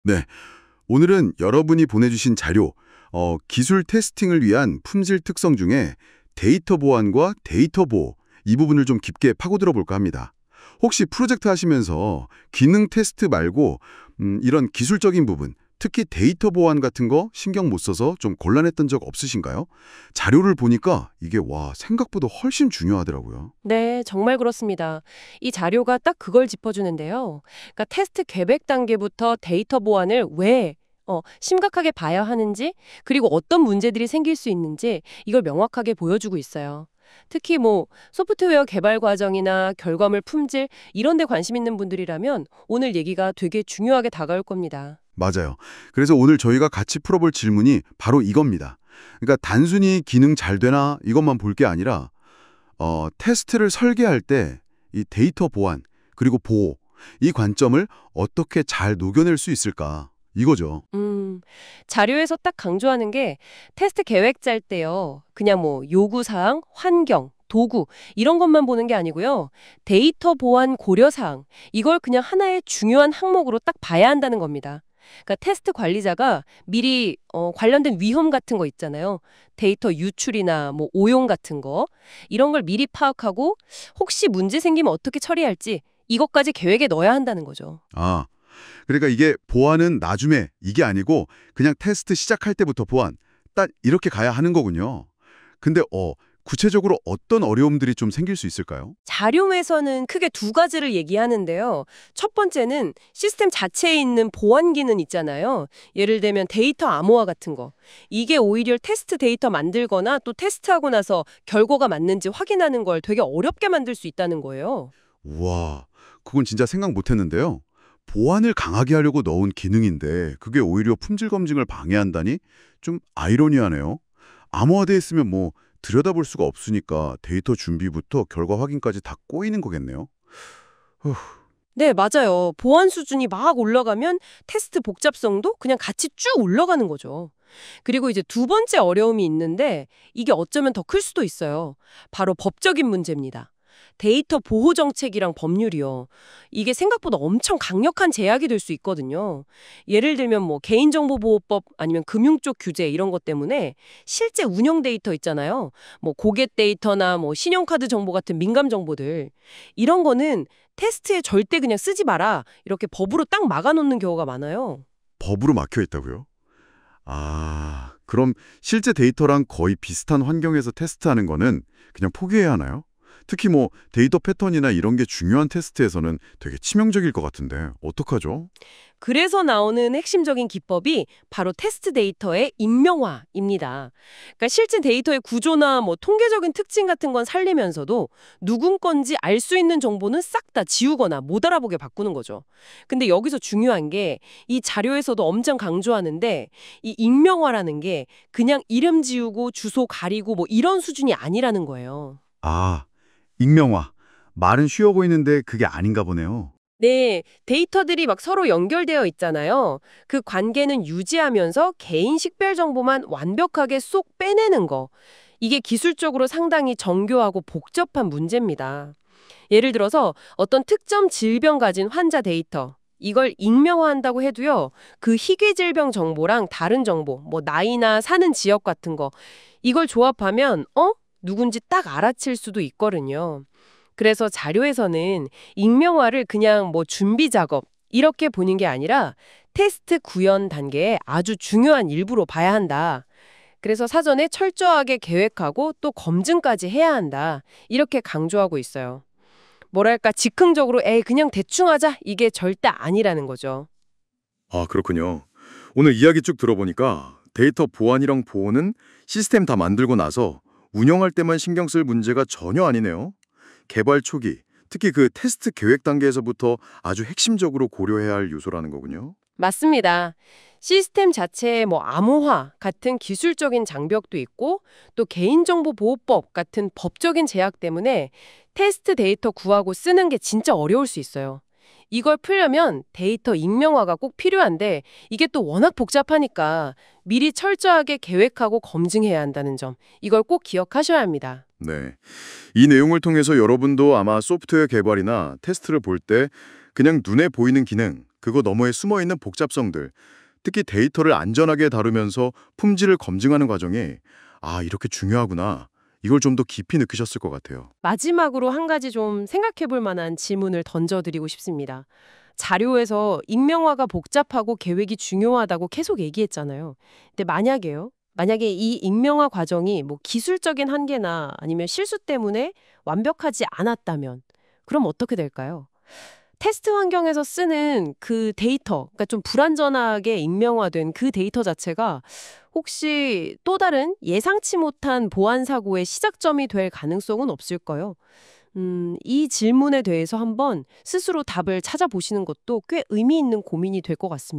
네, 오늘은 여러분이 보내주신 자료, 기술 테스팅을 위한 품질 특성 중에 데이터 보안과 데이터 보호, 이 부분을 좀 깊게 파고들어 볼까 합니다. 혹시 프로젝트 하시면서 기능 테스트 말고 이런 기술적인 부분, 특히 데이터 보안 같은 거 신경 못 써서 좀 곤란했던 적 없으신가요? 자료를 보니까 이게 생각보다 훨씬 중요하더라고요. 네, 정말 그렇습니다. 이 자료가 딱 그걸 짚어주는데요. 그러니까 테스트 계획 단계부터 데이터 보안을 왜 심각하게 봐야 하는지, 그리고 어떤 문제들이 생길 수 있는지 이걸 명확하게 보여주고 있어요. 특히 소프트웨어 개발 과정이나 결과물 품질 이런 데 관심 있는 분들이라면 오늘 얘기가 되게 중요하게 다가올 겁니다. 맞아요. 그래서 오늘 저희가 같이 풀어볼 질문이 바로 이겁니다. 그러니까 단순히 기능 잘 되나 이것만 볼 게 아니라 테스트를 설계할 때 이 데이터 보안 그리고 보호 이 관점을 어떻게 잘 녹여낼 수 있을까 이거죠. 자료에서 딱 강조하는 게 테스트 계획 짤 때요. 그냥 요구사항, 환경, 도구 이런 것만 보는 게 아니고요. 데이터 보안 고려사항 이걸 그냥 하나의 중요한 항목으로 딱 봐야 한다는 겁니다. 그러니까 테스트 관리자가 미리 관련된 위험 같은 거 있잖아요. 데이터 유출이나 오용 같은 거 이런 걸 미리 파악하고 혹시 문제 생기면 어떻게 처리할지 이것까지 계획에 넣어야 한다는 거죠. 아, 그러니까 이게 보안은 나중에 이게 아니고 그냥 테스트 시작할 때부터 보안 딱 이렇게 가야 하는 거군요. 근데 구체적으로 어떤 어려움들이 좀 생길 수 있을까요? 자료에서는 크게 두 가지를 얘기하는데요. 첫 번째는 시스템 자체에 있는 보안 기능 있잖아요. 예를 들면 데이터 암호화 같은 거. 이게 오히려 테스트 데이터 만들거나 또 테스트하고 나서 결과가 맞는지 확인하는 걸 되게 어렵게 만들 수 있다는 거예요. 우와, 그건 진짜 생각 못 했는데요. 보안을 강하게 하려고 넣은 기능인데 그게 오히려 품질 검증을 방해한다니 좀 아이러니하네요. 암호화돼 있으면 들여다볼 수가 없으니까 데이터 준비부터 결과 확인까지 다 꼬이는 거겠네요. 후, 네, 맞아요. 보안 수준이 막 올라가면 테스트 복잡성도 그냥 같이 쭉 올라가는 거죠. 그리고 이제 두 번째 어려움이 있는데 이게 어쩌면 더 클 수도 있어요. 바로 법적인 문제입니다. 데이터 보호 정책이랑 법률이요. 이게 생각보다 엄청 강력한 제약이 될 수 있거든요. 예를 들면 개인정보보호법 아니면 금융 쪽 규제 이런 것 때문에 실제 운영 데이터 있잖아요. 고객 데이터나 신용카드 정보 같은 민감 정보들. 이런 거는 테스트에 절대 그냥 쓰지 마라. 이렇게 법으로 딱 막아놓는 경우가 많아요. 법으로 막혀 있다고요? 그럼 실제 데이터랑 거의 비슷한 환경에서 테스트하는 거는 그냥 포기해야 하나요? 특히 데이터 패턴이나 이런 게 중요한 테스트에서는 되게 치명적일 것 같은데 어떡하죠? 그래서 나오는 핵심적인 기법이 바로 테스트 데이터의 익명화입니다. 그러니까 실제 데이터의 구조나 통계적인 특징 같은 건 살리면서도 누군 건지 알 수 있는 정보는 싹 다 지우거나 못 알아보게 바꾸는 거죠. 근데 여기서 중요한 게 이 자료에서도 엄청 강조하는데 이 익명화라는 게 그냥 이름 지우고 주소 가리고 이런 수준이 아니라는 거예요. 아, 익명화. 말은 쉬워 보이는데 그게 아닌가 보네요. 네, 데이터들이 막 서로 연결되어 있잖아요. 그 관계는 유지하면서 개인 식별 정보만 완벽하게 쏙 빼내는 거. 이게 기술적으로 상당히 정교하고 복잡한 문제입니다. 예를 들어서 어떤 특정 질병 가진 환자 데이터, 이걸 익명화한다고 해도요, 그 희귀 질병 정보랑 다른 정보, 나이나 사는 지역 같은 거, 이걸 조합하면, 누군지 딱 알아챌 수도 있거든요. 그래서 자료에서는 익명화를 그냥 준비 작업 이렇게 보는 게 아니라 테스트 구현 단계의 아주 중요한 일부로 봐야 한다. 그래서 사전에 철저하게 계획하고 또 검증까지 해야 한다. 이렇게 강조하고 있어요. 뭐랄까 즉흥적으로 에이 그냥 대충 하자 이게 절대 아니라는 거죠. 아, 그렇군요. 오늘 이야기 쭉 들어보니까 데이터 보안이랑 보호는 시스템 다 만들고 나서 운영할 때만 신경 쓸 문제가 전혀 아니네요. 개발 초기, 특히 그 테스트 계획 단계에서부터 아주 핵심적으로 고려해야 할 요소라는 거군요. 맞습니다. 시스템 자체에 암호화 같은 기술적인 장벽도 있고 또 개인정보보호법 같은 법적인 제약 때문에 테스트 데이터 구하고 쓰는 게 진짜 어려울 수 있어요. 이걸 풀려면 데이터 익명화가 꼭 필요한데 이게 또 워낙 복잡하니까 미리 철저하게 계획하고 검증해야 한다는 점 이걸 꼭 기억하셔야 합니다. 네. 이 내용을 통해서 여러분도 아마 소프트웨어 개발이나 테스트를 볼 때 그냥 눈에 보이는 기능, 그거 너머에 숨어있는 복잡성들, 특히 데이터를 안전하게 다루면서 품질을 검증하는 과정이 이렇게 중요하구나. 이걸 좀 더 깊이 느끼셨을 것 같아요. 마지막으로 한 가지 좀 생각해 볼 만한 질문을 던져드리고 싶습니다. 자료에서 익명화가 복잡하고 계획이 중요하다고 계속 얘기했잖아요. 근데 만약에 이 익명화 과정이 뭐 기술적인 한계나 아니면 실수 때문에 완벽하지 않았다면 그럼 어떻게 될까요? 테스트 환경에서 쓰는 그 데이터, 그러니까 좀 불완전하게 익명화된 그 데이터 자체가 혹시 또 다른 예상치 못한 보안 사고의 시작점이 될 가능성은 없을까요? 이 질문에 대해서 한번 스스로 답을 찾아보시는 것도 꽤 의미 있는 고민이 될 것 같습니다.